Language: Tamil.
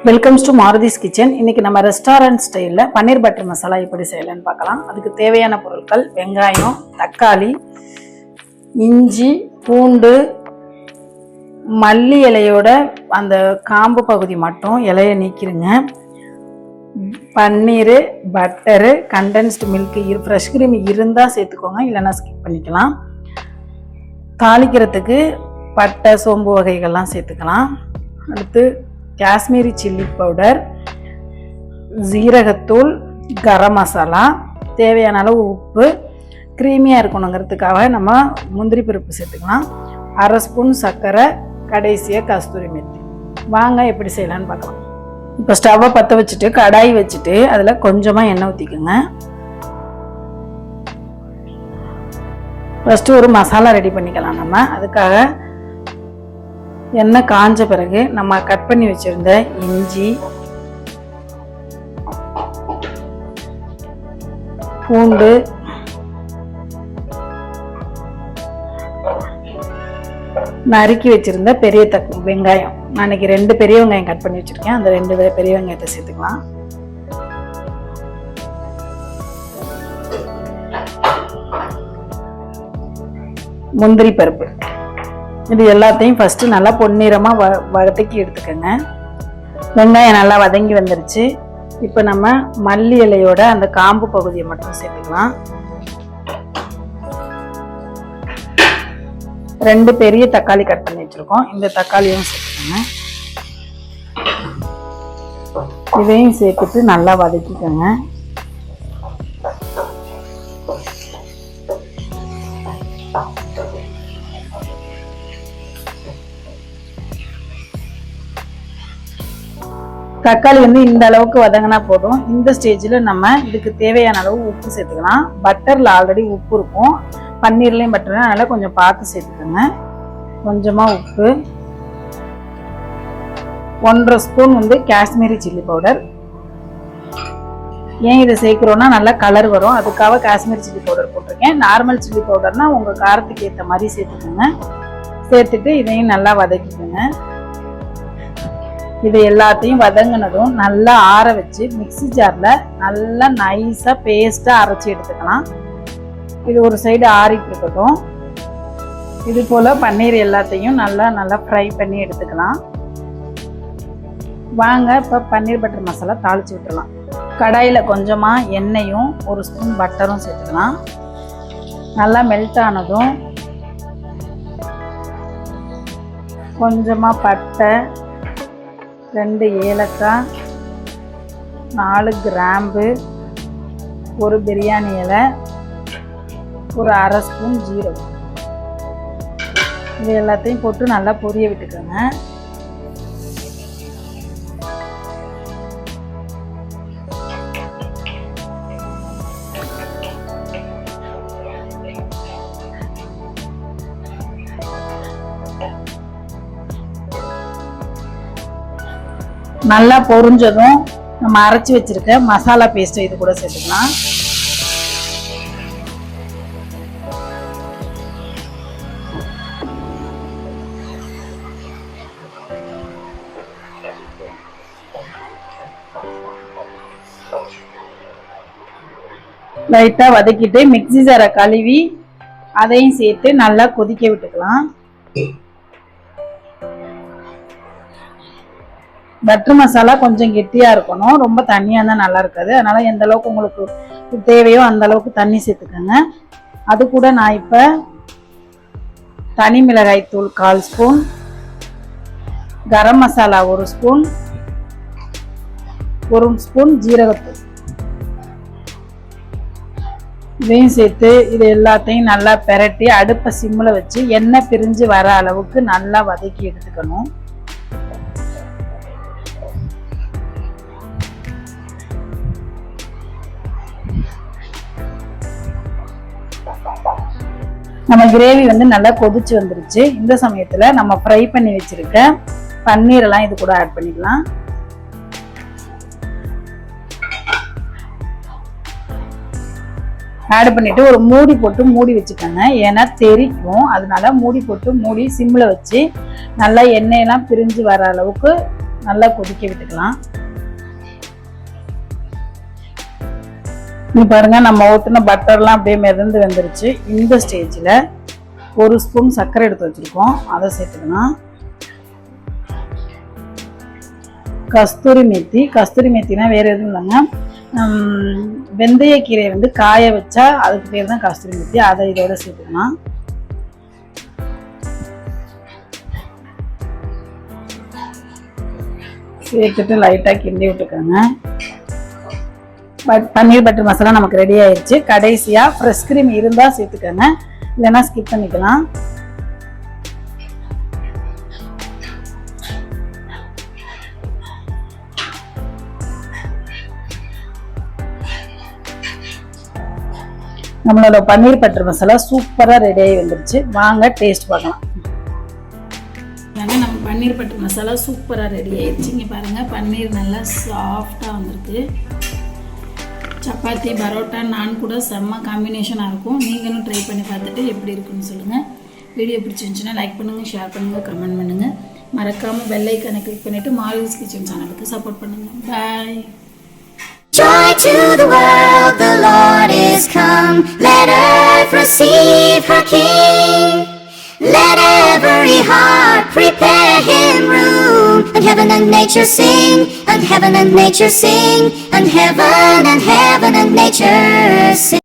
Welcomes to மாருதிஸ் kitchen. இன்னைக்கு நம்ம ரெஸ்டாரண்ட் ஸ்டைலில் பன்னீர் பட்டர் மசாலா எப்படி செய்யலான்னு பார்க்கலாம். அதுக்கு தேவையான பொருட்கள்: வெங்காயம், தக்காளி, இஞ்சி, பூண்டு, மல்லி இலையோட அந்த காம்பு பகுதி மட்டும் இலையை நீக்கிடுங்க. Paneer, butter, condensed milk, fresh cream இருந்தால் சேர்த்துக்கோங்க, இல்லைன்னா ஸ்கிப் பண்ணிக்கலாம். தாளிக்கிறதுக்கு பட்டை, சோம்பு வகைகள்லாம் சேர்த்துக்கலாம். அடுத்து காஷ்மீரி சில்லி பவுடர், ஜீரகத்தூள், கரம் மசாலா, தேவையான அளவு உப்பு, க்ரீமியாக இருக்கணுங்கிறதுக்காக நம்ம முந்திரி பருப்பு சேர்த்துக்கலாம். 1/2 ஸ்பூன் சர்க்கரை, கடைசியாக கஸ்தூரி மெத்தி. வாங்க எப்படி செய்யலான்னு பார்க்கலாம். இப்போ ஸ்டவ்வை பற்ற வச்சுட்டு கடாய் வச்சுட்டு அதில் கொஞ்சமாக எண்ணெய் ஊற்றிக்குங்க. ஃபஸ்ட்டு ஒரு மசாலா ரெடி பண்ணிக்கலாம். நம்ம அதுக்காக எண்ணெய் காஞ்ச பிறகு நம்ம கட் பண்ணி வச்சிருந்த இஞ்சி, பூண்டு, நறுக்கி வச்சிருந்த பெரிய வெங்காயம், நான் இன்னைக்கு 2 பெரிய வெங்காயம் கட் பண்ணி வச்சிருக்கேன், அந்த 2 பெரிய வெங்காயத்தை சேர்த்துக்கலாம். முந்திரி பருப்பு, இது எல்லாத்தையும் ஃபஸ்ட்டு நல்லா பொன்னிறமாக வதக்கி எடுத்துக்கோங்க. வெங்காயம் நல்லா வதங்கி வந்துருச்சு. இப்போ நம்ம மல்லி இலையோட அந்த காம்பு பகுதியை மட்டும் சேர்த்துக்கலாம். 2 பெரிய தக்காளி கட் பண்ணி வச்சுருக்கோம், இந்த தக்காளியும் சேர்த்துக்கோங்க. இதையும் சேர்த்துட்டு நல்லா வதக்கிக்கோங்க. தக்காளி இந்த அளவுக்கு வதங்கினா போதும். இந்த ஸ்டேஜில் நம்ம இதுக்கு தேவையான அளவு உப்பு சேர்த்துக்கலாம். பட்டரில் ஆல்ரெடி உப்பு இருக்கும், பன்னீர்லேயும் பட்டர், அதனால் கொஞ்சம் பார்த்து சேர்த்துக்கோங்க. கொஞ்சமாக உப்பு, 1/2 ஸ்பூன் காஷ்மீரி சில்லி பவுடர். ஏன் இதை சேர்க்குறோன்னா நல்லா கலர் வரும், அதுக்காக காஷ்மீரி சில்லி பவுடர் போட்டிருக்கேன். நார்மல் சில்லி பவுடர்னால் உங்கள் காரத்துக்கு ஏற்ற மாதிரி சேர்த்துக்கோங்க. சேர்த்துட்டு இதையும் நல்லா வதக்கிக்கோங்க. இது எல்லாத்தையும் வதங்கினதும் நல்லா ஆற வச்சு மிக்ஸி ஜாரில் நல்லா நைஸாக பேஸ்ட்டாக அரைச்சி எடுத்துக்கலாம். இது ஒரு சைடு ஆறிட்டு இருக்கட்டும். இது போல் பன்னீர் எல்லாத்தையும் நல்லா ஃப்ரை பண்ணி எடுத்துக்கலாம். வாங்க இப்போ பன்னீர் பட்டர் மசாலா தாளித்து விட்டுடலாம். கடாயில் கொஞ்சமாக எண்ணெயும் 1 ஸ்பூன் பட்டரும் சேர்த்துக்கலாம். நல்லா மெல்ட் ஆனதும் கொஞ்சமாக பட்டை, 2 ஏலக்காய், 4 கிராம்பு, 1 பிரியாணி இலை, ஒரு 1/2 ஸ்பூன் ஜீரகம், இது எல்லாத்தையும் போட்டு நல்லா பொரிய விட்டுக்கோங்க. நல்லா பொரிஞ்சதும் நம்ம அரைச்சி வச்சிருக்க மசாலா பேஸ்ட்டை இது கூட சேர்த்துக்கலாம். லைட்டாக வதக்கிட்டு மிக்ஸி ஜாரை கழுவி அதையும் சேர்த்து நல்லா கொதிக்க விட்டுக்கலாம். பட்டர் மசாலா கொஞ்சம் கெட்டியாக இருக்கணும், ரொம்ப தண்ணியாக இருந்தால் நல்லா இருக்காது. அதனால் எந்த அளவுக்கு உங்களுக்கு தேவையோ அந்த அளவுக்கு தண்ணி சேர்த்துக்கோங்க. அது கூட நான் இப்போ தனி மிளகாய் தூள் 1/4 spoon, garam masala 1 spoon, 1 spoon ஜீரகத்தூள், இதையும் சேர்த்து இது எல்லாத்தையும் நல்லா பெரட்டி அடுப்பை சிம்மில் வச்சு எண்ணெய் பிரிஞ்சு வர அளவுக்கு நல்லா வதக்கி எடுத்துக்கணும். நம்ம கிரேவி நல்லா கொதிச்சு வந்துருச்சு. இந்த சமயத்துல நம்ம ஃப்ரை பண்ணி வச்சிருக்க பன்னீர் எல்லாம் இது கூட ஆட் பண்ணிக்கலாம். ஆட் பண்ணிட்டு ஒரு மூடி போட்டு மூடி வச்சுக்கோங்க, ஏன்னா தெரிக்கும். அதனால மூடி போட்டு மூடி சிம்ல வச்சு நல்லா எண்ணெயெல்லாம் பிரிஞ்சு வர அளவுக்கு நல்லா கொதிக்க விட்டுக்கலாம். இங்க பாருங்க, நம்ம ஊற்றின பட்டர்லாம் அப்படியே மிதந்து வந்துருச்சு. இந்த ஸ்டேஜில் 1 ஸ்பூன் சர்க்கரை எடுத்து வச்சுருக்கோம், அதை சேர்த்துக்கலாம். கஸ்தூரி மேத்தினா வேறு எதுவும் இல்லைங்க, வெந்தயக்கீரையை வந்து காய வச்சா அதுக்கு பேர் தான் கஸ்தூரி மேத்தி. அதை இதோட சேர்த்துக்கலாம். சேர்த்துட்டு லைட்டாக கிண்டி விட்டுக்கோங்க. பன்னீர் பட்டர் மசாலா நமக்கு ரெடி ஆயிடுச்சு. கடைசியாக ஃப்ரெஷ் க்ரீம் இருந்தால் சேர்த்துக்கோங்க, இல்லைன்னா ஸ்கிப் பண்ணிக்கலாம். நம்மளோட பன்னீர் பட்டர் மசாலா சூப்பராக ரெடி ஆகி வந்துருச்சு. வாங்க டேஸ்ட் பார்க்கலாம். நம்ம பன்னீர் பட்டர் மசாலா சூப்பராக ரெடி ஆயிடுச்சு. இங்கே பாருங்கள், பன்னீர் நல்லா சாஃப்டாக வந்திருக்கு. சப்பாத்தி, பரோட்டா, நான் கூட செம்ம காம்பினேஷனாக இருக்கும். நீங்களும் ட்ரை பண்ணி பார்த்துட்டு எப்படி இருக்குன்னு சொல்லுங்கள். வீடியோ பிடிச்சிருந்துச்சுன்னா லைக் பண்ணுங்கள், ஷேர் பண்ணுங்கள், கமெண்ட் பண்ணுங்கள். மறக்காமல் பெல் ஐக்கானை கிளிக் பண்ணிவிட்டு மால்விஸ் கிச்சன் சேனலுக்கு சப்போர்ட் பண்ணுங்கள். பாய். Joy to the world, the Lord is come. Let earth receive her King. Let every heart prepare him room. And heaven and nature sing, and heaven and nature sing, and heaven and nature sing.